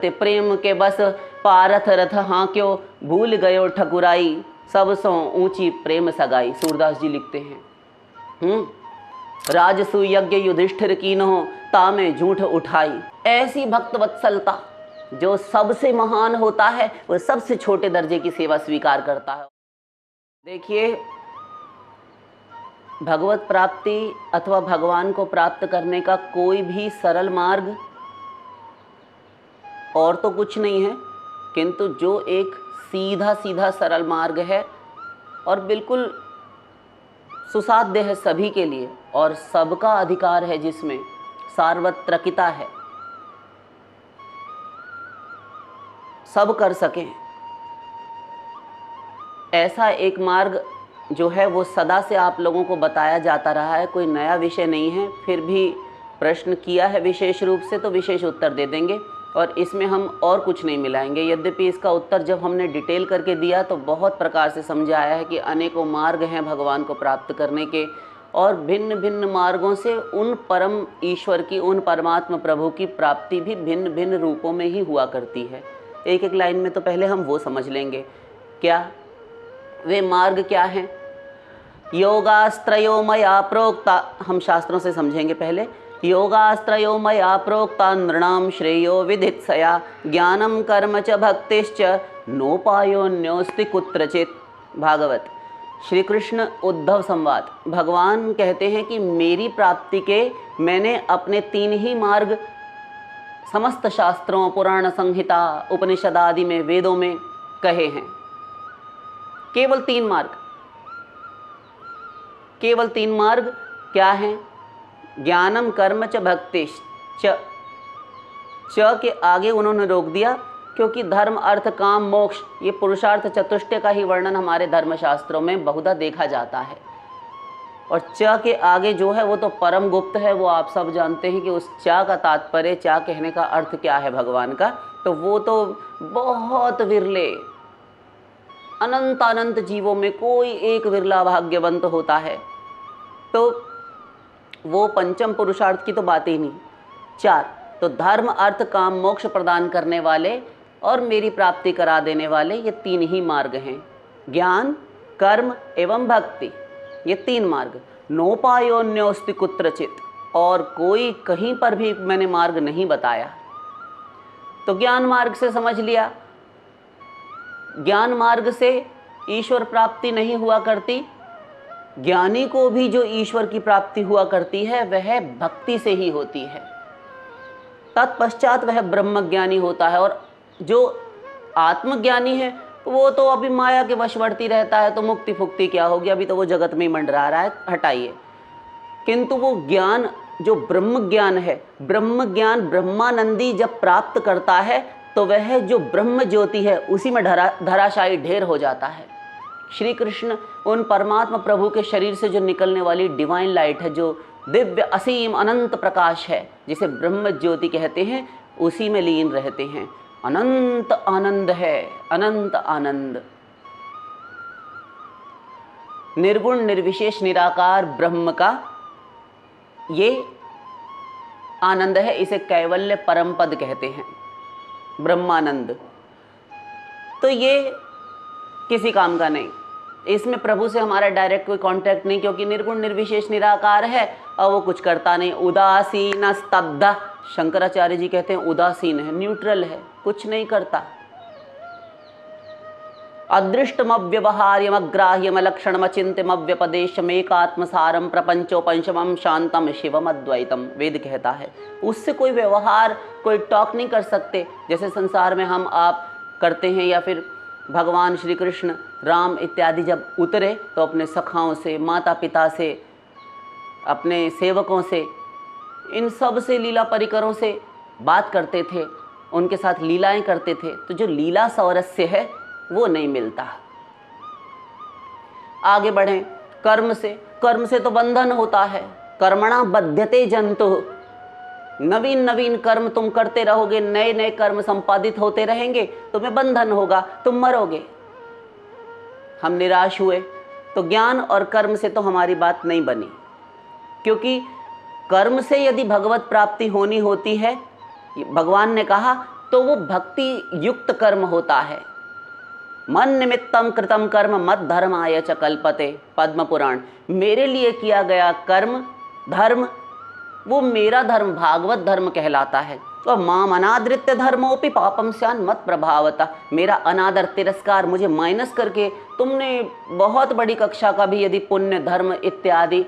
ते प्रेम के बस पारथ रथ हाँ क्यों भूल गयो ठकुराई सब सो ऊंची प्रेम सगाई। सूरदास जी लिखते हैं राजसु यज्ञ युधिष्ठिर कीन्हो तामे झूठ उठाई। ऐसी भक्त वत्सलता जो सबसे महान होता है वह सबसे छोटे दर्जे की सेवा स्वीकार करता है। देखिए, भगवत प्राप्ति अथवा भगवान को प्राप्त करने का कोई भी सरल मार्ग और तो कुछ नहीं है, किंतु जो एक सीधा सीधा सरल मार्ग है और बिल्कुल सुसाध्य है सभी के लिए और सबका अधिकार है, जिसमें सार्वत्रिकता है, सब कर सकें, ऐसा एक मार्ग जो है वो सदा से आप लोगों को बताया जाता रहा है। कोई नया विषय नहीं है। फिर भी प्रश्न किया है विशेष रूप से तो विशेष उत्तर दे देंगे और इसमें हम और कुछ नहीं मिलाएंगे। यद्यपि इसका उत्तर जब हमने डिटेल करके दिया तो बहुत प्रकार से समझ आया है कि अनेकों मार्ग हैं भगवान को प्राप्त करने के और भिन्न भिन्न मार्गों से उन परम ईश्वर की, उन परमात्मा प्रभु की प्राप्ति भी भिन्न भिन्न रूपों में ही हुआ करती है। एक एक लाइन में तो पहले हम वो समझ लेंगे। क्या वे मार्ग क्या हैं? योगास्त्रयो मया प्रोक्ता, हम शास्त्रों से समझेंगे पहले। योगास्त्रयो मया प्रोक्ता नृणाम श्रेयो विदित्सया ज्ञानम कर्म च भक्तिश्च नोपायोन्योस्ति कुत्रचित। भागवत श्री कृष्ण उद्धव संवाद। भगवान कहते हैं कि मेरी प्राप्ति के मैंने अपने 3 ही मार्ग समस्त शास्त्रों, पुराण संहिता, उपनिषद आदि में, वेदों में कहे हैं। केवल 3 मार्ग, केवल 3 मार्ग क्या हैं? ज्ञानम कर्म च भक्तिश्च। च के आगे उन्होंने रोक दिया क्योंकि धर्म अर्थ काम मोक्ष ये पुरुषार्थ चतुष्टय का ही वर्णन हमारे धर्मशास्त्रों में बहुधा देखा जाता है। और च के आगे जो है वो तो परम गुप्त है, वो आप सब जानते हैं कि उस चा का तात्पर्य, चा कहने का अर्थ क्या है भगवान का, तो वो तो बहुत विरले, अनंत अनंत जीवों में कोई एक विरला भाग्यवंत होता है। तो वो पंचम पुरुषार्थ की तो बात ही नहीं। 4 तो धर्म अर्थ काम मोक्ष प्रदान करने वाले और मेरी प्राप्ति करा देने वाले ये 3 ही मार्ग हैं, ज्ञान, कर्म एवं भक्ति, ये 3 मार्ग। नोपायोन्योस्ति कुत्रचित, और कोई कहीं पर भी मैंने मार्ग नहीं बताया। तो ज्ञान मार्ग से समझ लिया, ज्ञान मार्ग से ईश्वर प्राप्ति नहीं हुआ करती। ज्ञानी को भी जो ईश्वर की प्राप्ति हुआ करती है वह भक्ति से ही होती है। तत्पश्चात वह ब्रह्मज्ञानी होता है। और जो आत्मज्ञानी है वो तो अभी माया के वशवर्ती रहता है, तो मुक्ति फुक्ति क्या होगी, अभी तो वो जगत में ही मंडरा रहा है, हटाइए। किंतु वो ज्ञान जो ब्रह्म ज्ञान है, ब्रह्म ज्ञान ब्रह्मानंदी जब प्राप्त करता है तो वह जो ब्रह्म ज्योति है उसी में धराशायी ढेर हो जाता है। श्री कृष्ण उन परमात्मा प्रभु के शरीर से जो निकलने वाली डिवाइन लाइट है, जो दिव्य असीम अनंत प्रकाश है, जिसे ब्रह्म ज्योति कहते हैं, उसी में लीन रहते हैं। अनंत आनंद है, अनंत आनंद। निर्गुण निर्विशेष निराकार ब्रह्म का ये आनंद है, इसे कैवल्य परम पद कहते हैं, ब्रह्मानंद। तो ये किसी काम का नहीं, इसमें प्रभु से हमारा डायरेक्ट कोई कांटेक्ट नहीं, क्योंकि निर्गुण निर्विशेष निराकार है और वो कुछ करता नहीं। उदासीन स्तब्ध, शंकराचार्य जी कहते हैं उदासीन है, न्यूट्रल है, कुछ नहीं करता। अदृष्टमव्यवहार्यम अग्राह्यम लक्षणम अचिंत्यमव्यपदेशम एकात्मसारम प्रपंचोपंचमम शांतम शिवम अद्वैतम, वेद कहता है। उससे कोई व्यवहार, कोई टॉक नहीं कर सकते, जैसे संसार में हम आप करते हैं, या फिर भगवान श्री कृष्ण राम इत्यादि जब उतरे तो अपने सखाओं से, माता पिता से, अपने सेवकों से, इन सब से, लीला परिकरों से बात करते थे, उनके साथ लीलाएं करते थे। तो जो लीला सौरस्य है वो नहीं मिलता। आगे बढ़ें, कर्म से, कर्म से तो बंधन होता है। कर्मणा बध्यते जंतु, नवीन नवीन कर्म तुम करते रहोगे, नए नए कर्म संपादित होते रहेंगे, तुम्हें बंधन होगा, तुम मरोगे। हम निराश हुए तो ज्ञान और कर्म से तो हमारी बात नहीं बनी, क्योंकि कर्म से यदि भगवत प्राप्ति होनी होती है, भगवान ने कहा तो वो भक्ति युक्त कर्म होता है। मन निमित्तम कृतम कर्म मत धर्माय च कल्पते, पद्म पुराण। मेरे लिए किया गया कर्म धर्म वो मेरा धर्म भागवत धर्म कहलाता है। तो माम अनादृत्य धर्मोपि पापम स्यान मत प्रभावता, मेरा अनादर तिरस्कार मुझे माइनस करके तुमने बहुत बड़ी कक्षा का भी यदि पुण्य धर्म इत्यादि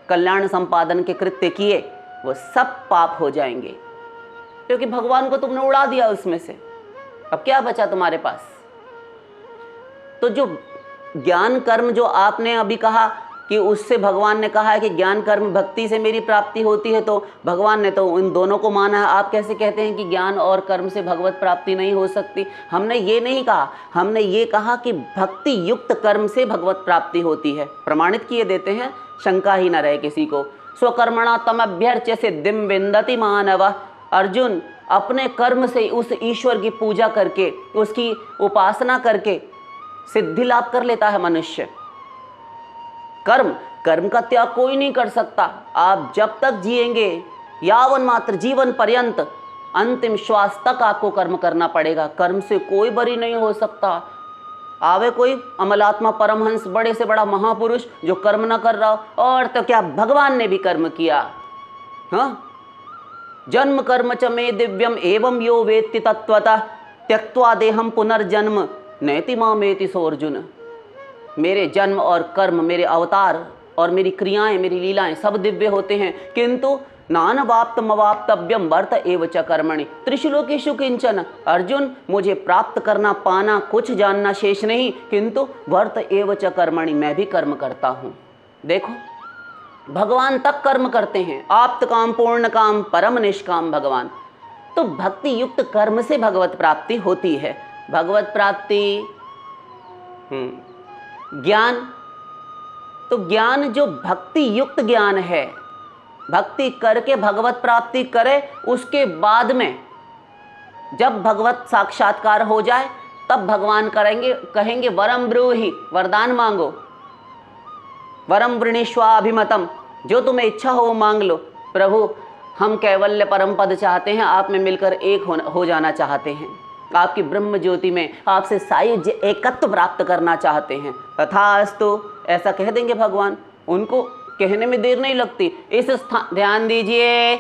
कल्याण संपादन के कृत्य किए, वो सब पाप हो जाएंगे, क्योंकि भगवान को तुमने उड़ा दिया उसमें से। अब क्या बचा तुम्हारे पास? तो जो ज्ञान कर्म जो आपने अभी कहा कि उससे भगवान ने कहा है कि ज्ञान कर्म भक्ति से मेरी प्राप्ति होती है, तो भगवान ने तो उन दोनों को माना है। आप कैसे कहते हैं कि ज्ञान और कर्म से भगवत प्राप्ति नहीं हो सकती? हमने ये नहीं कहा, हमने ये कहा कि भक्ति युक्त कर्म से भगवत प्राप्ति होती है। प्रमाणित किए देते हैं, शंका ही न रहे किसी को। स्वकर्मणा तमभ्यर्च्य सिद्धिम विन्दति मानव। अर्जुन, अपने कर्म से उस ईश्वर की पूजा करके, उसकी उपासना करके सिद्धि लाभ कर लेता है मनुष्य। कर्म का त्याग कोई नहीं कर सकता। आप जब तक जिएंगे, यावन मात्र जीवन पर्यंत, अंतिम श्वास तक आपको कर्म करना पड़ेगा। कर्म से कोई बरी नहीं हो सकता। आवे कोई अमलात्मा परमहंस, बड़े से बड़ा महापुरुष, जो कर्म ना कर रहा हो, और तो क्या भगवान ने भी कर्म किया। हाँ, जन्म कर्म च मे दिव्यम एवं यो वेत्ति तत्वतः त्यक्त्वा देहम पुनर्जन्म नैति मामेति सोर्जुन। मेरे जन्म और कर्म, मेरे अवतार और मेरी क्रियाएं, मेरी लीलाएं सब दिव्य होते हैं, किंतु नानवाप्तमवाप्तव्यम वर्त एव च कर्मणि त्रिशुलोकेषु किंचन। अर्जुन, मुझे प्राप्त करना पाना कुछ जानना शेष नहीं, किंतु वर्त एव च कर्मणि, मैं भी कर्म करता हूँ। देखो, भगवान तक कर्म करते हैं। आप्त काम पूर्ण काम परम निष्काम भगवान। तो भक्ति युक्त कर्म से भगवत प्राप्ति होती है। भगवत प्राप्ति ज्ञान, तो ज्ञान जो भक्ति युक्त ज्ञान है, भक्ति करके भगवत प्राप्ति करे, उसके बाद में जब भगवत साक्षात्कार हो जाए तब भगवान कहेंगे वरम ब्रूहि, वरदान मांगो। वरम वृणीष्वाभिमतम, जो तुम्हें इच्छा हो वो मांग लो। प्रभु, हम कैवल्य परम पद चाहते हैं, आप में मिलकर एक हो जाना चाहते हैं, आपकी ब्रह्म ज्योति में आपसे सायुज्य एकत्व प्राप्त करना चाहते हैं। तथास्तु, ऐसा कह देंगे भगवान। उनको कहने में देर नहीं लगती। इस स्थान, ध्यान दीजिए,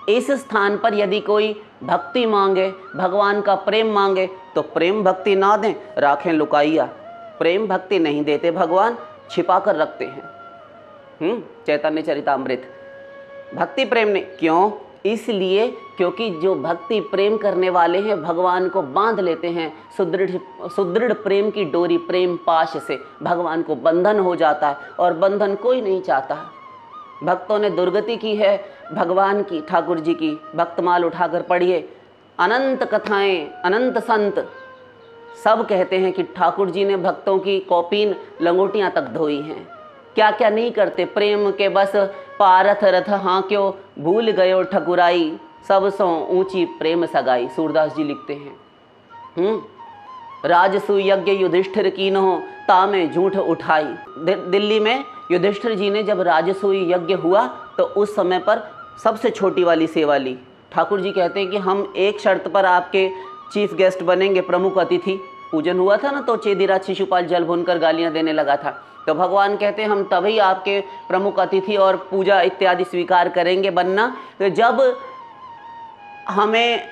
इस स्थान पर यदि कोई भक्ति मांगे, भगवान का प्रेम मांगे, तो प्रेम भक्ति ना दें, राखें लुकाइया। प्रेम भक्ति नहीं देते भगवान, छिपा कर रखते हैं। चैतन्य चरितामृत। भक्ति प्रेम नहीं, क्यों? इसलिए क्योंकि जो भक्ति प्रेम करने वाले हैं भगवान को बांध लेते हैं सुदृढ़ प्रेम की डोरी, प्रेम पाश से भगवान को बंधन हो जाता है, और बंधन कोई नहीं चाहता। भक्तों ने दुर्गति की है भगवान की, ठाकुर जी की। भक्तमाल उठाकर पढ़िए, अनंत कथाएं, अनंत संत सब कहते हैं कि ठाकुर जी ने भक्तों की कौपीन लंगोटियां तक धोई हैं। क्या क्या नहीं करते, प्रेम के बस पारथ रथ हाँ क्यों भूल गयो ठकुराई, सब सो ऊंची प्रेम सगाई, सूरदास जी लिखते हैं। राजसु यज्ञ युधिष्ठिर कीन्हो तामे झूठ उठाई। दिल्ली में युधिष्ठिर जी ने जब राजसूय यज्ञ हुआ तो उस समय पर सबसे छोटी वाली सेवा ली। ठाकुर जी कहते हैं कि हम एक शर्त पर आपके चीफ गेस्ट बनेंगे, प्रमुख अतिथि। पूजन हुआ था ना, तो चेदिराज शिशुपाल जल भूनकर गालियां देने लगा था, तो भगवान कहते हैं हम तभी आपके प्रमुख अतिथि और पूजा इत्यादि स्वीकार करेंगे बनना, तो जब हमें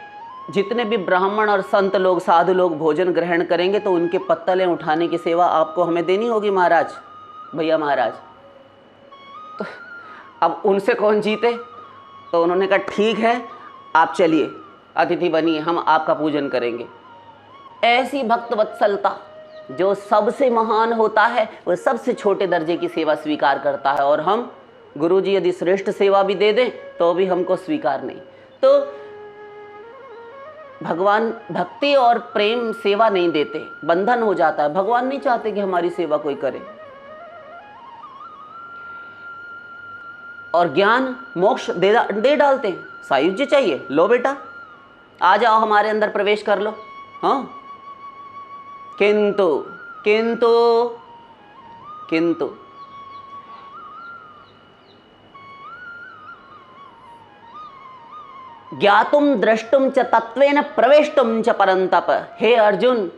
जितने भी ब्राह्मण और संत लोग, साधु लोग भोजन ग्रहण करेंगे तो उनके पत्तलें उठाने की सेवा आपको हमें देनी होगी महाराज, भैया महाराज। तो अब उनसे कौन जीते? तो उन्होंने कहा ठीक है, आप चलिए अतिथि बनिए, हम आपका पूजन करेंगे। ऐसी भक्त वत्सलता, जो सबसे महान होता है वह सबसे छोटे दर्जे की सेवा स्वीकार करता है, और हम गुरुजी यदि श्रेष्ठ सेवा भी दे दें तो भी हमको स्वीकार नहीं। तो भगवान भक्ति और प्रेम सेवा नहीं देते, बंधन हो जाता है। भगवान नहीं चाहते कि हमारी सेवा कोई करे। और ज्ञान मोक्ष दे डालते हैं। सायुज्य चाहिए, लो बेटा आ जाओ हमारे अंदर प्रवेश कर लो। हाँ, किंतु किंतु किंतु ज्ञातुम द्रष्टुम च तत्वेन प्रवेष्टुम च परंतप। हे अर्जुन,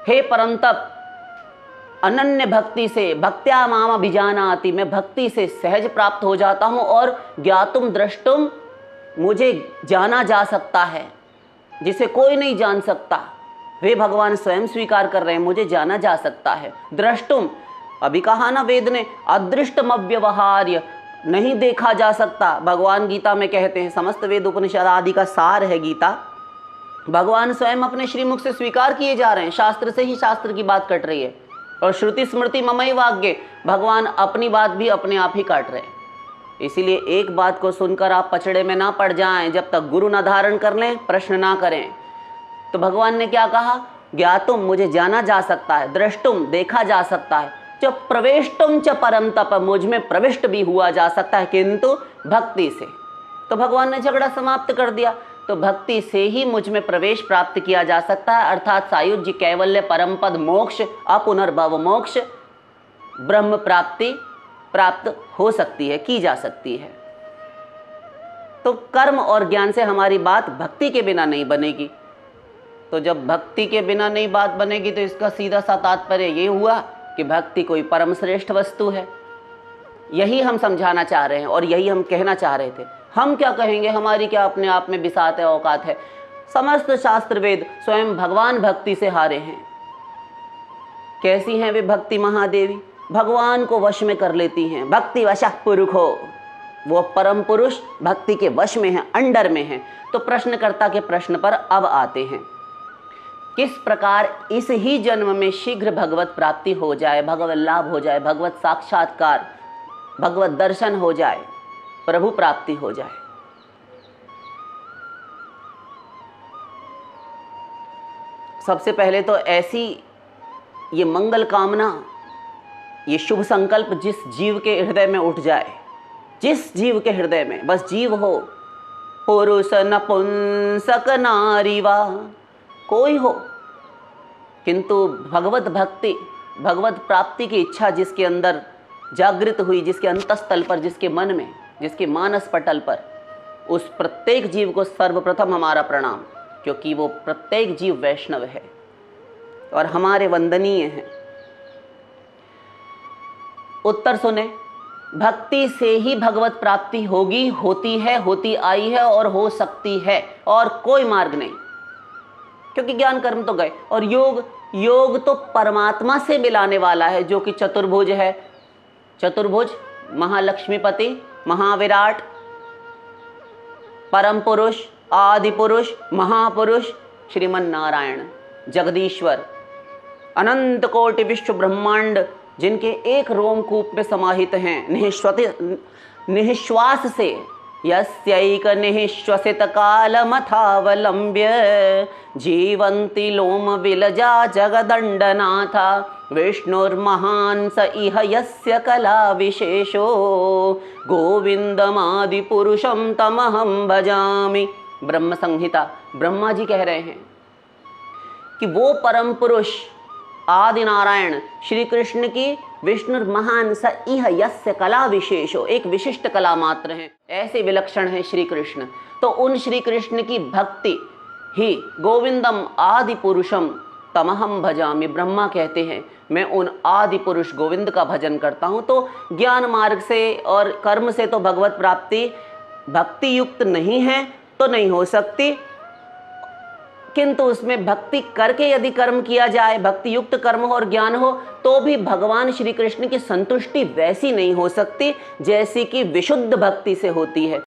हे परंतप, अनन्य भक्ति से भक्त्या माम अभिजानाति, मैं भक्ति से सहज प्राप्त हो जाता हूँ। और ज्ञातुम द्रष्टुम, मुझे जाना जा सकता है जिसे कोई नहीं जान सकता, वे भगवान स्वयं स्वीकार कर रहे हैं, मुझे जाना जा सकता है। द्रष्टुम, अभी कहा ना वेद ने, अदृष्टम अव्यवहार्य, नहीं देखा जा सकता। भगवान गीता में कहते हैं, समस्त वेद उपनिषद आदि का सार है गीता, भगवान स्वयं अपने श्रीमुख से स्वीकार किए जा रहे हैं, शास्त्र से ही शास्त्र की बात कट रही है। और श्रुति स्मृति ममई वाग्य, भगवान अपनी बात भी अपने आप ही काट रहे हैं। इसीलिए एक बात को सुनकर आप पचड़े में ना पड़ जाएं, जब तक गुरु ना धारण कर लें, प्रश्न ना करें। तो भगवान ने क्या कहा, ज्ञातुम, मुझे जाना जा सकता है, दृष्टुम, देखा जा सकता है, च प्रवेष्टुम च परम तप, मुझ में प्रविष्ट भी हुआ जा सकता है, किंतु भक्ति से। तो भगवान ने झगड़ा समाप्त कर दिया। तो भक्ति से ही मुझ में प्रवेश प्राप्त किया जा सकता है, अर्थात सायुज्य, कैवल्य, परम पद, मोक्ष, अपुनर्भव मोक्ष, ब्रह्म प्राप्ति प्राप्त हो सकती है, की जा सकती है। तो कर्म और ज्ञान से हमारी बात भक्ति के बिना नहीं बनेगी। तो जब भक्ति के बिना नहीं बात बनेगी, तो इसका सीधा सा तात्पर्य ये हुआ कि भक्ति कोई परम श्रेष्ठ वस्तु है। यही हम समझाना चाह रहे हैं और यही हम कहना चाह रहे थे। हम क्या कहेंगे, हमारी क्या अपने आप में बिसात है, औकात है। समस्त शास्त्र वेद स्वयं भगवान भक्ति से हारे हैं। कैसी हैं वे भक्ति महादेवी, भगवान को वश में कर लेती हैं। भक्ति वशः पुरुषो, वो परम पुरुष भक्ति के वश में हैं, अंडर में हैं। तो प्रश्नकर्ता के प्रश्न पर अब आते हैं, किस प्रकार इस ही जन्म में शीघ्र भगवत प्राप्ति हो जाए, भगवत लाभ हो जाए, भगवत साक्षात्कार, भगवत दर्शन हो जाए, प्रभु प्राप्ति हो जाए। सबसे पहले तो ऐसी ये मंगल कामना, ये शुभ संकल्प जिस जीव के हृदय में उठ जाए, जिस जीव के हृदय में बस जीव हो, पुरुष नपुंसक नारी वा, कोई हो, किंतु भगवत भक्ति, भगवत प्राप्ति की इच्छा जिसके अंदर जागृत हुई, जिसके अंतस्थल पर, जिसके मन में, जिसके मानस पटल पर, उस प्रत्येक जीव को सर्वप्रथम हमारा प्रणाम, क्योंकि वो प्रत्येक जीव वैष्णव है और हमारे वंदनीय हैं। उत्तर सुने, भक्ति से ही भगवत प्राप्ति होगी, होती है, होती आई है और हो सकती है, और कोई मार्ग नहीं। क्योंकि ज्ञान कर्म तो गए, और योग तो परमात्मा से मिलाने वाला है, जो कि चतुर्भुज है। चतुर्भुज, महालक्ष्मीपति, महाविराट, परम पुरुष, आदि पुरुष, महापुरुष, श्रीमन नारायण, जगदीश्वर, अनंत कोटि विश्व ब्रह्मांड, जिनके एक रोमकूप में समाहित हैं, निःश्वास से, यस्यैक निःश्वसित कालमथावलंब्य जीवन्ति लोम विलजा जगदण्डनाथा विष्णुर्महान् स इह यस्य कला विशेषो गोविंदमादिपुरुषं तमहं भजामि। ब्रह्म संहिता, ब्रह्मा जी कह रहे हैं कि वो परम पुरुष आदि नारायण श्री कृष्ण की विष्णु महान स इह यस्य कला विशेषो, एक विशिष्ट कला मात्र हैं, ऐसे विलक्षण हैं श्री कृष्ण। तो उन श्री कृष्ण की भक्ति ही गोविंदम आदि पुरुषम तमहम भजामि, ब्रह्मा कहते हैं मैं उन आदि पुरुष गोविंद का भजन करता हूँ। तो ज्ञान मार्ग से और कर्म से तो भगवत प्राप्ति भक्ति युक्त नहीं है, तो नहीं हो सकती, किंतु उसमें भक्ति करके यदि कर्म किया जाए, भक्ति युक्त कर्म हो और ज्ञान हो, तो भी भगवान श्री कृष्ण की संतुष्टि वैसी नहीं हो सकती जैसी कि विशुद्ध भक्ति से होती है।